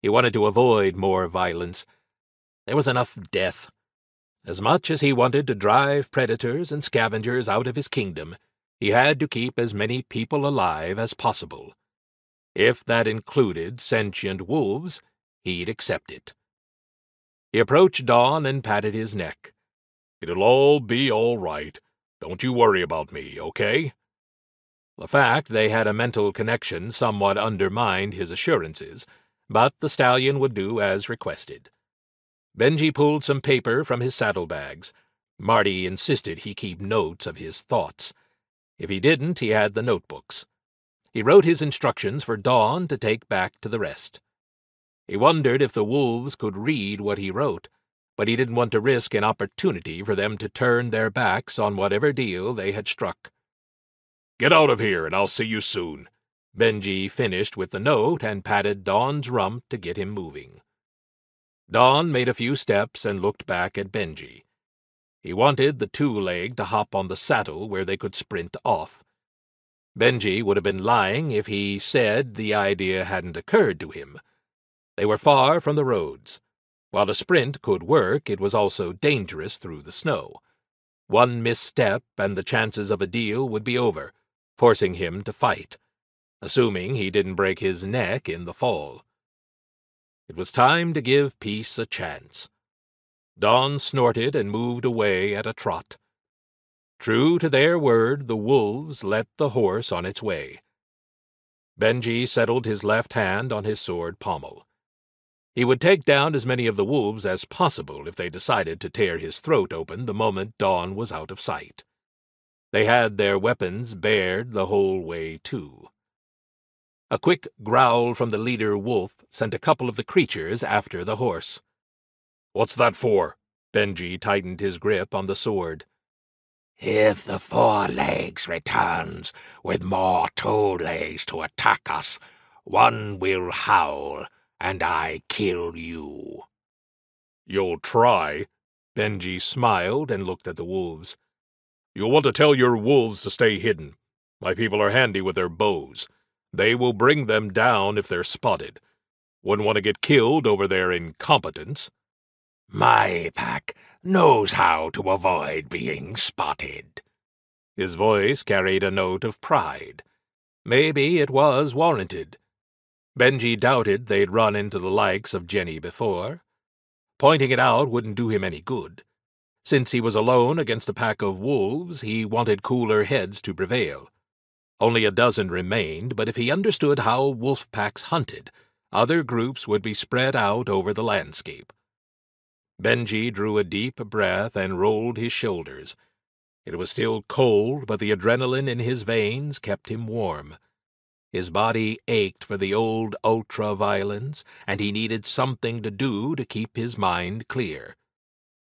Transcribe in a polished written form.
He wanted to avoid more violence. There was enough death. As much as he wanted to drive predators and scavengers out of his kingdom, he had to keep as many people alive as possible. If that included sentient wolves, he'd accept it. He approached Dawn and patted his neck. "It'll all be all right. Don't you worry about me, okay?" The fact they had a mental connection somewhat undermined his assurances, but the stallion would do as requested. Benjy pulled some paper from his saddlebags. Marty insisted he keep notes of his thoughts. If he didn't, he had the notebooks. He wrote his instructions for Dawn to take back to the rest. He wondered if the wolves could read what he wrote, but he didn't want to risk an opportunity for them to turn their backs on whatever deal they had struck. "Get out of here, and I'll see you soon." Benjy finished with the note and patted Dawn's rump to get him moving. Dawn made a few steps and looked back at Benjy. He wanted the two-leg to hop on the saddle where they could sprint off. Benjy would have been lying if he said the idea hadn't occurred to him. They were far from the roads. While a sprint could work, it was also dangerous through the snow. One misstep and the chances of a deal would be over, forcing him to fight, assuming he didn't break his neck in the fall. It was time to give peace a chance. Dawn snorted and moved away at a trot. True to their word, the wolves let the horse on its way. Benjy settled his left hand on his sword pommel. He would take down as many of the wolves as possible if they decided to tear his throat open the moment Dawn was out of sight. They had their weapons bared the whole way, too. A quick growl from the leader wolf sent a couple of the creatures after the horse. "What's that for?" Benjy tightened his grip on the sword. "If the forelegs returns with more two-legs to attack us, one will howl, and I kill you." "You'll try." Benjy smiled and looked at the wolves. "You'll want to tell your wolves to stay hidden. My people are handy with their bows. They will bring them down if they're spotted. Wouldn't want to get killed over their incompetence." "My pack knows how to avoid being spotted." His voice carried a note of pride. Maybe it was warranted. Benjy doubted they'd run into the likes of Jenny before. Pointing it out wouldn't do him any good. Since he was alone against a pack of wolves, he wanted cooler heads to prevail. Only a dozen remained, but if he understood how wolf packs hunted, other groups would be spread out over the landscape. Benjy drew a deep breath and rolled his shoulders. It was still cold, but the adrenaline in his veins kept him warm. His body ached for the old ultra-violence, and he needed something to do to keep his mind clear.